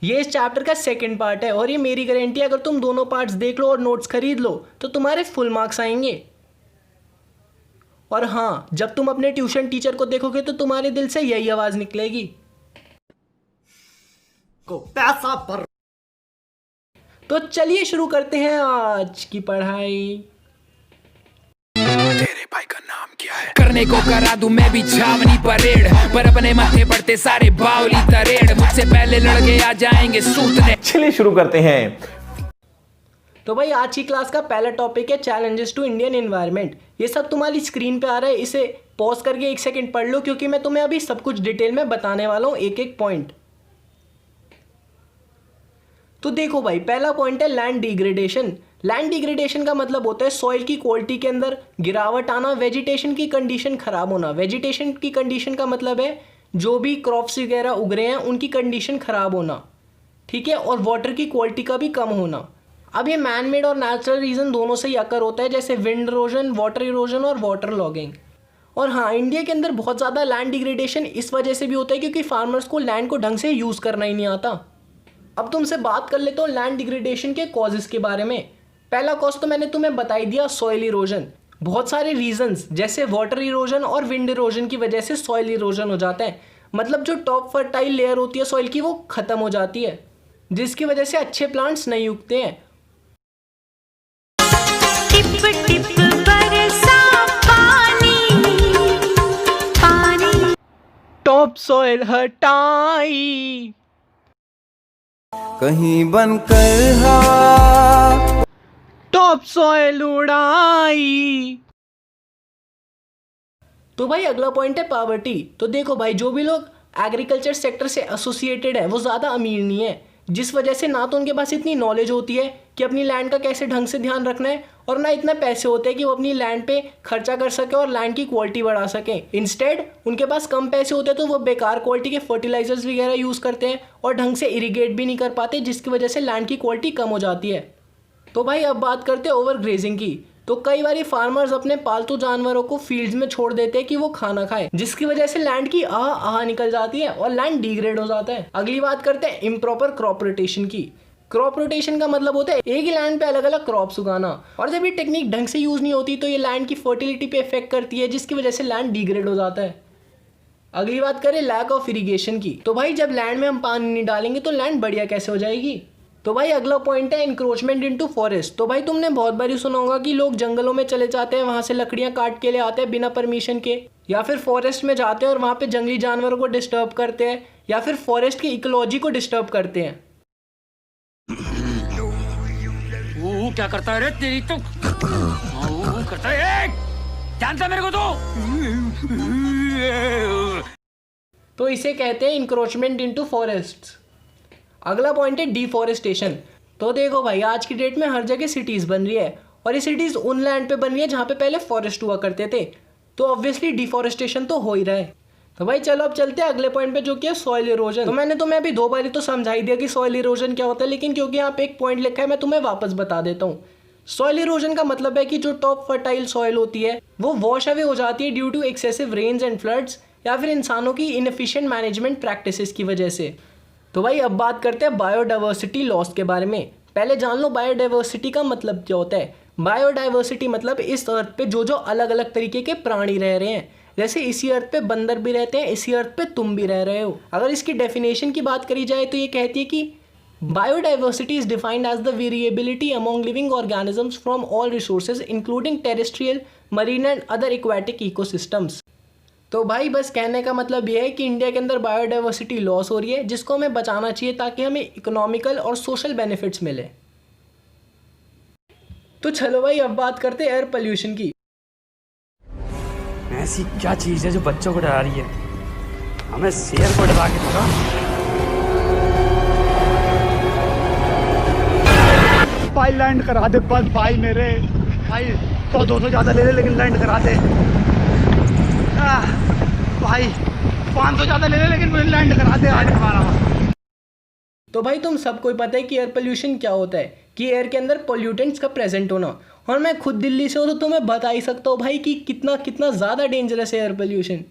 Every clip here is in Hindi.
ये इस चैप्टर का सेकंड पार्ट है और ये मेरी गारंटी है, अगर तुम दोनों पार्ट्स देख लो और नोट्स खरीद लो तो तुम्हारे फुल मार्क्स आएंगे। और हाँ, जब तुम अपने ट्यूशन टीचर को देखोगे तो तुम्हारे दिल से यही आवाज़ निकलेगी, को पैसा पर। तो चलिए शुरू करते हैं आज की पढ़ाई। तेरे भाई का नाम क्या है? करने को करा दूं मैं भी छावनी परेड, पर अपने माथे पड़ते सारे बावली तरेड़, मुझसे पहले लड़के आ जाएंगे सूतने। चलिए शुरू करते हैं। तो भाई आज की क्लास का पहला टॉपिक है चैलेंजेस टू इंडियन एनवायरनमेंट। ये सब तुम्हारी स्क्रीन पे आ रहा है, इसे पॉज करके एक सेकंड पढ़ लो क्योंकि मैं तुम्हें अभी सब कुछ डिटेल में बताने वाला हूँ, एक एक पॉइंट। तो देखो भाई, पहला पॉइंट है लैंड डिग्रेडेशन। लैंड डिग्रेडेशन का मतलब होता है सॉइल की क्वालिटी के अंदर गिरावट आना, वेजिटेशन की कंडीशन खराब होना। वेजिटेशन की कंडीशन का मतलब है जो भी क्रॉप्स वगैरह उग रहे हैं उनकी कंडीशन खराब होना, ठीक है, और वाटर की क्वालिटी का भी कम होना। अब ये मैन मेड और नेचुरल रीज़न दोनों से ही अकर होता है, जैसे विंड इरोजन, वाटर इरोजन और वाटर लॉगिंग। और हाँ, इंडिया के अंदर बहुत ज़्यादा लैंड डिग्रेडेशन इस वजह से भी होता है क्योंकि फार्मर्स को लैंड को ढंग से यूज़ करना ही नहीं आता। अब तुमसे बात कर लेता हूँ लैंड डिग्रेडेशन के कॉजेज़ के बारे में। पहला कॉज तो मैंने तुम्हें बता ही दिया, सॉइल इरोजन। बहुत सारे रीजंस जैसे वाटर इरोजन और विंड इरोजन की वजह से सॉइल इरोजन हो जाता है, मतलब जो टॉप फर्टाइल लेयर होती है सॉइल की वो ख़त्म हो जाती है, जिसकी वजह से अच्छे प्लांट्स नहीं उगते हैं। टिप टिप बरसा पानी पानी, टॉप सॉइल हटाई कहीं बनकर हवा, टॉप सॉइल उड़ाई। तो भाई अगला पॉइंट है पावर्टी। तो देखो भाई, जो भी लोग एग्रीकल्चर सेक्टर से एसोसिएटेड है वो ज़्यादा अमीर नहीं है, जिस वजह से ना तो उनके पास इतनी नॉलेज होती है कि अपनी लैंड का कैसे ढंग से ध्यान रखना है, और ना इतना पैसे होते हैं कि वो अपनी लैंड पे खर्चा कर सके और लैंड की क्वालिटी बढ़ा सकें। इंस्टेड उनके पास कम पैसे होते हैं तो वो बेकार क्वालिटी के फर्टिलाइजर्स वगैरह यूज़ करते हैं और ढंग से इरीगेट भी नहीं कर पाते, जिसकी वजह से लैंड की क्वालिटी कम हो जाती है। तो भाई अब बात करते हैं ओवर ग्रेजिंग की। तो कई बार फार्मर्स अपने पालतू जानवरों को फील्ड्स में छोड़ देते हैं कि वो खाना खाए, जिसकी वजह से लैंड की आह निकल जाती है और लैंड डिग्रेड हो जाता है। अगली बात करते हैं इम्प्रॉपर क्रॉप रोटेशन की। क्रॉप रोटेशन का मतलब होता है एक ही लैंड पे अलग अलग क्रॉप्स उगाना, और जब ये टेक्निक ढंग से यूज़ नहीं होती तो ये लैंड की फर्टिलिटी पे इफेक्ट करती है, जिसकी वजह से लैंड डिग्रेड हो जाता है। अगली बात करें लैक ऑफ इरीगेशन की। तो भाई जब लैंड में हम पानी नहीं डालेंगे तो लैंड बढ़िया कैसे हो जाएगी। तो भाई अगला पॉइंट है इंक्रोचमेंट इनटू फॉरेस्ट। तो भाई तुमने बहुत बारी सुना होगा कि लोग जंगलों में चले जाते हैं, वहाँ से लकड़ियाँ काट के ले आते हैं बिना परमिशन के, या फिर फॉरेस्ट में जाते हैं और वहाँ पे जंगली जानवरों को डिस्टर्ब करते हैं, या फिर फॉरेस्ट की इकोलॉजी को डिस्टर्ब करते हैं। वो क्या करता है रे, तेरी तो वो करता है, जानता मेरे को तो इसे कहते हैं इंक्रोचमेंट इनटू फॉरेस्ट। अगला पॉइंट है डिफॉरेस्टेशन। तो देखो भाई, आज की डेट में हर जगह सिटीज़ बन रही है और ये सिटीज़ उन लैंड पे बन रही है जहाँ पे पहले फॉरेस्ट हुआ करते थे, तो ऑब्वियसली डिफॉरेस्टेशन तो हो ही रहा है। तो भाई चलो अब चलते हैं अगले पॉइंट पे, जो कि है सॉइल इरोजन। तो मैंने तुम्हें अभी दो बारी तो समझा ही दिया कि सॉइल इरोजन क्या होता है, लेकिन क्योंकि यहाँ पे एक पॉइंट लिखा है मैं तुम्हें वापस बता देता हूँ। सॉइल इरोजन का मतलब है कि जो टॉप फर्टाइल सॉइल होती है वो वॉश अवे हो जाती है due to excessive rains and floods, या फिर इंसानों की इनएफिशिएंट मैनेजमेंट प्रैक्टिसेस की वजह से। तो भाई अब बात करते हैं बायोडाइवर्सिटी लॉस के बारे में। पहले जान लो बायोडाइवर्सिटी का मतलब क्या होता है। बायोडाइवर्सिटी मतलब इस अर्थ पे जो जो अलग अलग तरीके के प्राणी रह रहे हैं, जैसे इसी अर्थ पे बंदर भी रहते हैं, इसी अर्थ पे तुम भी रह रहे हो। अगर इसकी डेफिनेशन की बात करी जाए तो ये कहती है कि biodiversity is defined as the variability among living organisms from all resources including terrestrial, marine and other aquatic ecosystems. तो भाई बस कहने का मतलब ये है कि इंडिया के अंदर बायोडाइवर्सिटी लॉस हो रही है, जिसको हमें बचाना चाहिए ताकि हमें इकोनॉमिकल और सोशल बेनिफिट्स मिले। तो चलो भाई अब बात करते हैं एयर पोल्यूशन की। ऐसी क्या चीज है जो बच्चों को डरा रही है, हमें शेर को डरा के दिखा। भाई लैंड करा दे बस भाई, मेरे भाई 100-200 ज़्यादा ले ले लेकिन लैंड करा दे। भाई 500 ज़्यादा ले ले लेकिन मुझे लैंड करा दे आज हमारा। तो भाई तुम सबको ही पता है कि एयर पोल्यूशन क्या होता है, कि एयर के अंदर पोल्यूटेंट्स का प्रेजेंट होना। और मैं खुद दिल्ली से हूँ तो तुम्हें बता ही सकता हूँ भाई कि कितना कितना ज़्यादा डेंजरस है एयर पोल्यूशन।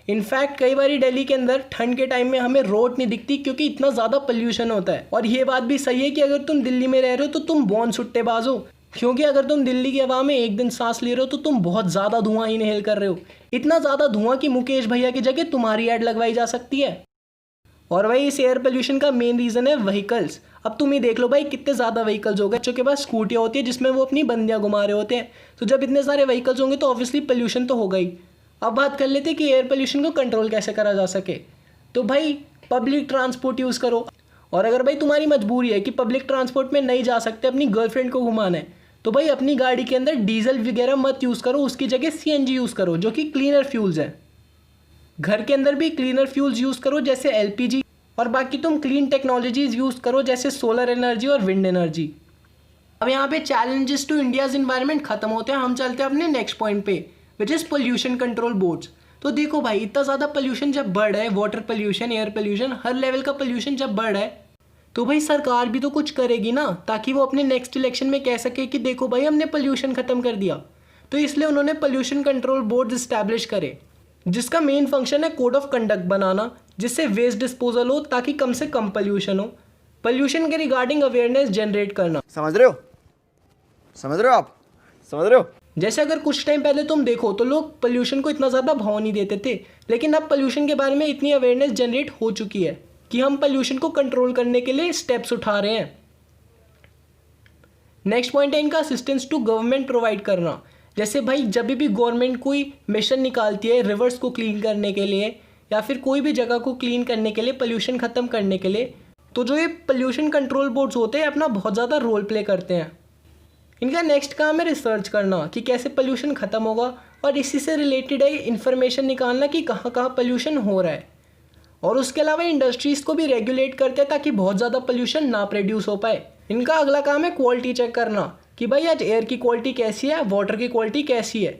इनफैक्ट कई बार दिल्ली के अंदर ठंड के टाइम में हमें रोड नहीं दिखती क्योंकि इतना ज़्यादा पोल्यूशन होता है। और ये बात भी सही है कि अगर तुम दिल्ली में रह रहे हो तो तुम बॉर्न सुट्टेबाज हो, क्योंकि अगर तुम दिल्ली की हवा में एक दिन सांस ले रहे हो तो तुम बहुत ज़्यादा धुआं इनहेल कर रहे हो। इतना ज़्यादा धुआं कि मुकेश भैया की जगह तुम्हारी ऐड लगवाई जा सकती है। और भाई इस एयर पोल्यूशन का मेन रीज़न है व्हीकल्स। अब तुम ही देख लो भाई कितने ज़्यादा व्हीकल्स हो गए। बच्चों के पास स्कूटियाँ होती है जिसमें वो अपनी बंदियाँ घुमा रहे होते हैं, तो जब इतने सारे व्हीकल्स होंगे तो ऑब्वियसली पोल्यूशन तो होगा ही। अब बात कर लेते हैं कि एयर पोल्यूशन को कंट्रोल कैसे करा जा सके। तो भाई पब्लिक ट्रांसपोर्ट यूज़ करो, और अगर भाई तुम्हारी मजबूरी है कि पब्लिक ट्रांसपोर्ट में नहीं जा सकते, अपनी गर्लफ्रेंड को घुमाना है, तो भाई अपनी गाड़ी के अंदर डीजल वगैरह मत यूज़ करो, उसकी जगह CNG यूज़ करो जो कि क्लीनर फ्यूल्स हैं। घर के अंदर भी क्लीनर फ्यूल्स यूज़ करो जैसे LPG, और बाकी तुम क्लीन टेक्नोलॉजीज़ यूज़ करो जैसे सोलर एनर्जी और विंड एनर्जी। अब यहाँ पे चैलेंजेस टू इंडियाज़ इन्वायरमेंट खत्म होते हैं, हम चलते हैं अपने नेक्स्ट पॉइंट पे, which is pollution control boards. तो देखो भाई इतना ज़्यादा पोल्यूशन जब बढ़ रहा है, वाटर पोल्यूशन, एयर पोल्यूशन, हर लेवल का पोल्यूशन जब बढ़ रहा है, तो भाई सरकार भी तो कुछ करेगी ना, ताकि वो अपने नेक्स्ट इलेक्शन में कह सके कि देखो भाई हमने पोल्यूशन ख़त्म कर दिया। तो इसलिए उन्होंने पोल्यूशन कंट्रोल बोर्ड इस्टेब्लिश करे, जिसका मेन फंक्शन है कोड ऑफ कंडक्ट बनाना, जिससे वेस्ट डिस्पोजल हो ताकि कम से कम पोल्यूशन हो, पोल्यूशन के रिगार्डिंग अवेयरनेस जनरेट करना। समझ रहे हो? समझ रहे हो आप? समझ रहे हो? जैसे अगर कुछ टाइम पहले तुम देखो तो लोग पोल्यूशन को इतना ज़्यादा भाव नहीं देते थे, लेकिन अब पोल्यूशन के बारे में इतनी अवेयरनेस जनरेट हो चुकी है कि हम पोल्यूशन को कंट्रोल करने के लिए स्टेप्स उठा रहे हैं। नेक्स्ट पॉइंट है इनका असिस्टेंस टू गवर्नमेंट प्रोवाइड करना। जैसे भाई जब भी गवर्नमेंट कोई मिशन निकालती है रिवर्स को क्लीन करने के लिए या फिर कोई भी जगह को क्लीन करने के लिए, पोल्यूशन ख़त्म करने के लिए, तो जो ये पोल्यूशन कंट्रोल बोर्ड्स होते हैं अपना बहुत ज़्यादा रोल प्ले करते हैं। इनका नेक्स्ट काम है रिसर्च करना कि कैसे पोल्यूशन ख़त्म होगा, और इसी से रिलेटेड है इन्फॉर्मेशन निकालना कि कहाँ कहाँ पोल्यूशन हो रहा है। और उसके अलावा इंडस्ट्रीज़ को भी रेगुलेट करते हैं ताकि बहुत ज़्यादा पोल्यूशन ना प्रोड्यूस हो पाए। इनका अगला काम है क्वालिटी चेक करना कि भाई आज एयर की क्वालिटी कैसी है, वाटर की क्वालिटी कैसी है।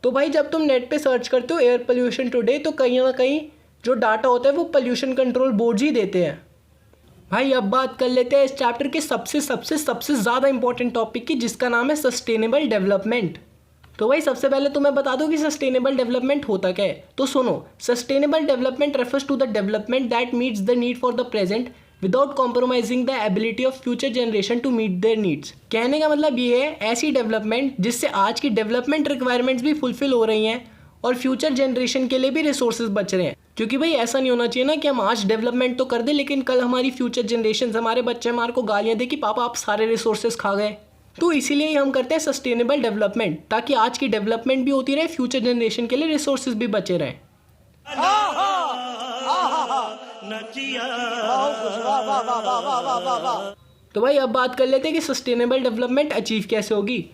तो भाई जब तुम नेट पे सर्च करते हो एयर पोल्यूशन टुडे, तो कहीं ना कहीं जो डाटा होता है वो पोल्यूशन कंट्रोल बोर्ड ही देते हैं। भाई अब बात कर लेते हैं इस चैप्टर के सबसे ज़्यादा इंपॉर्टेंट टॉपिक की, जिसका नाम है सस्टेनेबल डेवलपमेंट। तो भाई सबसे पहले तो मैं बता दूं कि सस्टेनेबल डेवलपमेंट होता क्या है। तो सुनो, sustainable development refers to the development that meets the need for the present without compromising the ability of future generation to meet their needs. कहने का मतलब ये है ऐसी डेवलपमेंट जिससे आज की डेवलपमेंट रिक्वायरमेंट्स भी फुलफिल हो रही हैं और फ्यूचर जनरेशन के लिए भी रिसोर्सेज बच रहे हैं। क्योंकि भाई ऐसा नहीं होना चाहिए ना कि हम आज डेवलपमेंट तो कर दें लेकिन कल हमारी फ्यूचर जनरेशन, हमारे बच्चे हमारे को गालियाँ दे कि पापा आप सारे रिसोर्सेज खा गए। तो इसीलिए हम करते हैं सस्टेनेबल डेवलपमेंट, ताकि आज की डेवलपमेंट भी होती रहे, फ्यूचर जनरेशन के लिए रिसोर्सेज भी बचे रहें। तो भाई अब बात कर लेते हैं कि सस्टेनेबल डेवलपमेंट अचीव कैसे होगी।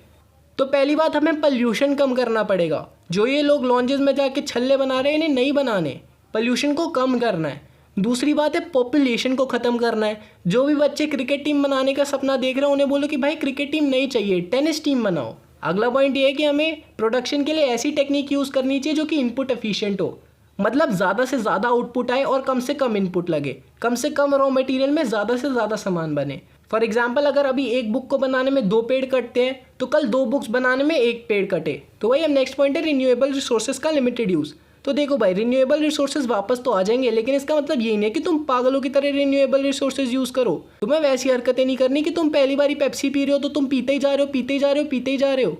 तो पहली बात, हमें पोल्यूशन कम करना पड़ेगा। जो ये लोग लॉन्जेस में जाके छल्ले बना रहे हैं इन्हें नहीं बनाने, पोल्यूशन को कम करना है। दूसरी बात है पॉपुलेशन को ख़त्म करना है। जो भी बच्चे क्रिकेट टीम बनाने का सपना देख रहे हैं उन्हें बोलो कि भाई क्रिकेट टीम नहीं चाहिए, टेनिस टीम बनाओ। अगला पॉइंट ये है कि हमें प्रोडक्शन के लिए ऐसी टेक्निक यूज़ करनी चाहिए जो कि इनपुट एफिशिएंट हो, मतलब ज़्यादा से ज़्यादा आउटपुट आए और कम से कम इनपुट लगे, कम से कम रॉ मटेरियल में ज़्यादा से ज़्यादा सामान बने। फॉर एग्जाम्पल, अगर अभी एक बुक को बनाने में 2 पेड़ कटते हैं तो कल 2 बुक्स बनाने में 1 पेड़ कटे। तो भाई अब नेक्स्ट पॉइंट है रिन्यूएबल रिसोर्सेज का लिमिटेड यूज़। तो देखो भाई रिन्यूएबल रिसोर्सेज वापस तो आ जाएंगे, लेकिन इसका मतलब यही नहीं है कि तुम पागलों की तरह रिन्यूएबल रिसोर्सेज यूज़ करो। तुम्हें वैसी हरकतें नहीं करनी कि तुम पहली बारी पेप्सी पी रहे हो तो तुम पीते ही जा रहे हो, पीते ही जा रहे हो, पीते ही जा रहे हो,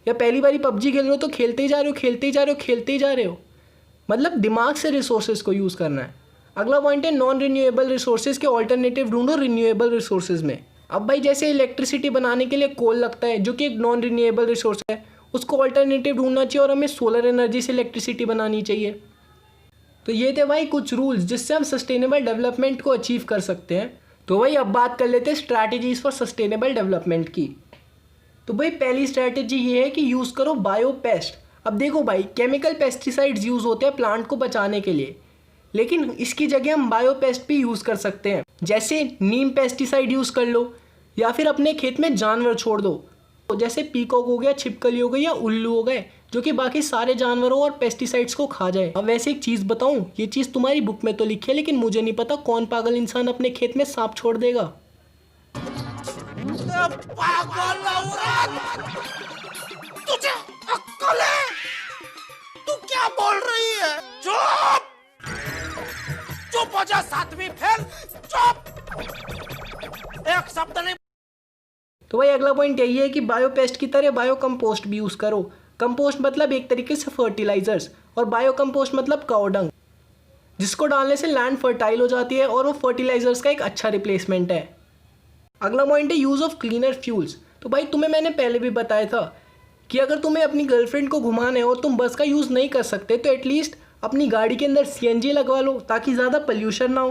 या पहली बारी पबजी खेल रहे हो तो खेलते ही जा रहे हो, खेलते ही जा रहे हो, खेलते ही जा रहे हो। मतलब दिमाग से रिसोर्सेज को यूज़ करना है। अगला पॉइंट है नॉन रिन्यूएबल रिसोर्सेज के ऑल्टरनेटिव ढूंढो रिन्यूएबल रिसोर्सेज में। अब भाई जैसे इलेक्ट्रिसिटी बनाने के लिए कोल लगता है जो कि एक नॉन रिन्यूएबल रिसोर्स है, उसको ऑल्टरनेटिव ढूंढना चाहिए और हमें सोलर एनर्जी से इलेक्ट्रिसिटी बनानी चाहिए। तो ये थे भाई कुछ रूल्स जिससे हम सस्टेनेबल डेवलपमेंट को अचीव कर सकते हैं। तो भाई अब बात कर लेते हैं स्ट्रैटेजीज फॉर सस्टेनेबल डेवलपमेंट की। तो भाई पहली स्ट्रैटेजी ये है कि यूज़ करो बायो पेस्ट। अब देखो भाई केमिकल पेस्टिसाइड्स यूज़ होते हैं प्लांट को बचाने के लिए, लेकिन इसकी जगह हम बायो पेस्ट भी यूज़ कर सकते हैं। जैसे नीम पेस्टिसाइड यूज़ कर लो, या फिर अपने खेत में जानवर छोड़ दो, जैसे पीकॉक हो गया, छिपकली हो गई या उल्लू हो गए, जो कि बाकी सारे जानवरों और पेस्टिसाइड्स को खा जाए। अब वैसे एक चीज़ बताऊं, ये चीज़ तुम्हारी बुक में तो लिखी है लेकिन मुझे नहीं पता कौन पागल इंसान अपने खेत में सांप छोड़ देगा। तुझे अक्ल है? तू क्या क्या बोल रही है? चुप चुप हो जा, 7वीं फेल, चुप, एक शब्द नहीं। तो भाई अगला पॉइंट यही है कि बायोपेस्ट की तरह बायो कंपोस्ट भी यूज़ करो। कंपोस्ट मतलब एक तरीके से फर्टिलाइजर्स, और बायो कंपोस्ट मतलब काऊ डंग, जिसको डालने से लैंड फर्टाइल हो जाती है और वो फर्टिलाइजर्स का एक अच्छा रिप्लेसमेंट है। अगला पॉइंट है यूज़ ऑफ क्लीनर फ्यूल्स। तो भाई तुम्हें मैंने पहले भी बताया था कि अगर तुम्हें अपनी गर्लफ्रेंड को घुमाना है और तुम बस का यूज़ नहीं कर सकते तो एटलीस्ट अपनी गाड़ी के अंदर CNG लगवा लो ताकि ज़्यादा पोल्यूशन ना हो।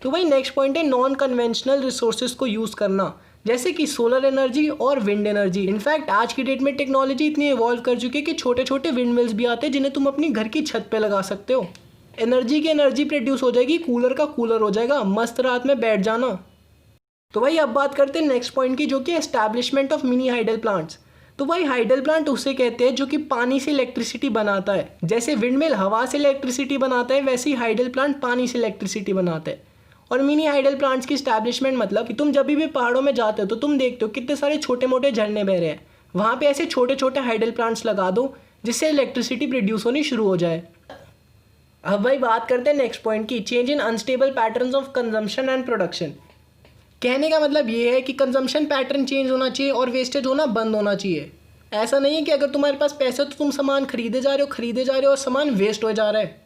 तो भाई नेक्स्ट पॉइंट है नॉन कन्वेंशनल रिसोर्सेज को यूज़ करना, जैसे कि सोलर एनर्जी और विंड एनर्जी। इनफैक्ट आज की डेट में टेक्नोलॉजी इतनी इवॉल्व कर चुकी है कि छोटे छोटे विंड मिल्स भी आते हैं जिन्हें तुम अपनी घर की छत पे लगा सकते हो। एनर्जी की एनर्जी प्रोड्यूस हो जाएगी, कूलर का कूलर हो जाएगा, मस्त रात में बैठ जाना। तो भाई अब बात करते हैं नेक्स्ट पॉइंट की, जो कि establishment of mini hydel plants. तो भाई हाइडल प्लांट उसे कहते हैं जो कि पानी से इलेक्ट्रिसिटी बनाता है। जैसे विंडमिल हवा से इलेक्ट्रिसिटी बनाता है, वैसे ही हाइडल प्लांट पानी से इलेक्ट्रिसिटी बनाता है। और मिनी हाइडल प्लांट्स की एस्टैब्लिशमेंट मतलब कि तुम जब भी पहाड़ों में जाते हो तो तुम देखते हो कितने सारे छोटे मोटे झरने बह रहे हैं, वहाँ पे ऐसे छोटे छोटे हाइडल प्लांट्स लगा दो जिससे इलेक्ट्रिसिटी प्रोड्यूस होनी शुरू हो जाए। अब भाई बात करते हैं नेक्स्ट पॉइंट की, change in unstable patterns of consumption and production. कहने का मतलब ये है कि कंजम्पशन पैटर्न चेंज होना चाहिए और वेस्टेज होना बंद होना चाहिए। ऐसा नहीं है कि अगर तुम्हारे पास पैसे तो तुम सामान खरीदे जा रहे हो और सामान वेस्ट हो जा रहा है।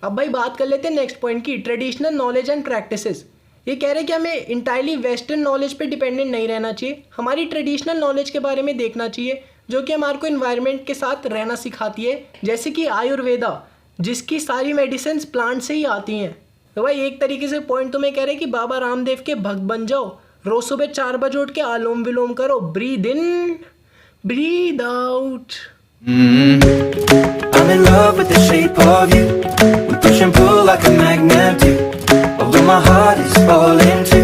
अब भाई बात कर लेते हैं नेक्स्ट पॉइंट की, ट्रेडिशनल नॉलेज एंड प्रैक्टिसेस। ये कह रहे हैं कि हमें इंटायरली वेस्टर्न नॉलेज पे डिपेंडेंट नहीं रहना चाहिए, हमारी ट्रेडिशनल नॉलेज के बारे में देखना चाहिए जो कि हमारे को इन्वायरमेंट के साथ रहना सिखाती है, जैसे कि आयुर्वेदा, जिसकी सारी मेडिसिन प्लांट से ही आती हैं। तो भाई एक तरीके से पॉइंट तुम्हें कह रहे हैं कि बाबा रामदेव के भक्त बन जाओ, रोज सुबह 4 बजे उठ के आलोम विलोम करो, breathe in breathe out. I'm in love with the shape of you. We push and pull like a magnet do. Although my heart is falling too.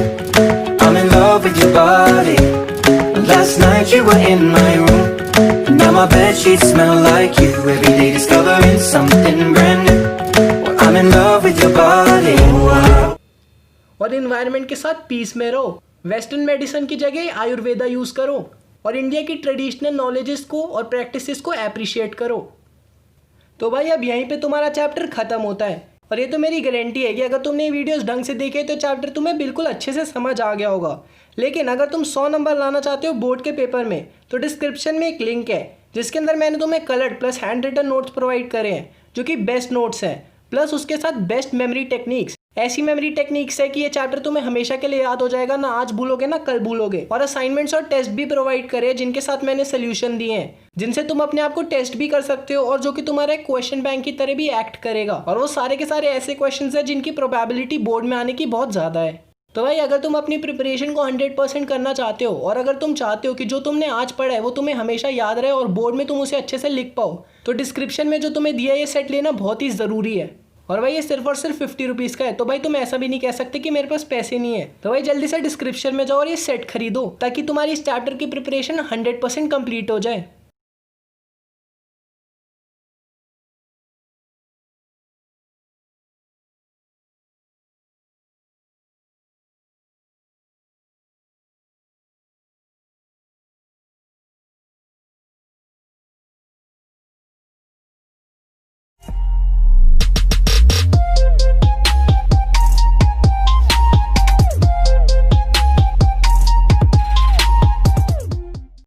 I'm in love with your body. Last night you were in my room. And now my bedsheets smell like you. Every day discovering something brand new. Well, I'm in love with your body. और इन्वायरमेंट के साथ पीस में रहो, वेस्टर्न मेडिसिन की जगह आयुर्वेदा यूज़ करो और इंडिया की ट्रेडिशनल नॉलेजेस को और प्रैक्टिसेस को अप्रिशिएट करो। तो भाई अब यहीं पे तुम्हारा चैप्टर ख़त्म होता है और ये तो मेरी गारंटी है कि अगर तुमने ये वीडियोस ढंग से देखे तो चैप्टर तुम्हें बिल्कुल अच्छे से समझ आ गया होगा। लेकिन अगर तुम 100 नंबर लाना चाहते हो बोर्ड के पेपर में तो डिस्क्रिप्शन में एक लिंक है जिसके अंदर मैंने तुम्हें coloured plus handwritten notes provide करे हैं जो कि बेस्ट नोट्स हैं, प्लस उसके साथ बेस्ट मेमोरी टेक्निक्स। ऐसी मेमोरी टेक्निक्स है कि ये चैप्टर तुम्हें हमेशा के लिए याद हो जाएगा, ना आज भूलोगे ना कल भूलोगे। और असाइनमेंट्स और टेस्ट भी प्रोवाइड करे जिनके साथ मैंने सोल्यूशन दिए हैं, जिनसे तुम अपने आप को टेस्ट भी कर सकते हो और जो कि तुम्हारा एक क्वेश्चन बैंक की तरह भी एक्ट करेगा। और वो सारे के सारे ऐसे क्वेश्चंस हैं जिनकी प्रोबेबिलिटी बोर्ड में आने की बहुत ज़्यादा है। तो भाई अगर तुम अपनी प्रिपरेशन को 100% करना चाहते हो और अगर तुम चाहते हो कि जो तुमने आज पढ़ा है वो तुम्हें हमेशा याद रहे और बोर्ड में तुम उसे अच्छे से लिख पाओ, तो डिस्क्रिप्शन में जो तुम्हें दिया है ये सेट लेना बहुत ही ज़रूरी है। और भाई ये सिर्फ और सिर्फ 50 रुपीज़ का है, तो भाई तुम ऐसा भी नहीं कह सकते कि मेरे पास पैसे नहीं है। तो भाई जल्दी से डिस्क्रिप्शन में जाओ और ये सेट खरीदो ताकि तुम्हारी इस चैप्टर की प्रिपरेशन 100% कंप्लीट हो जाए।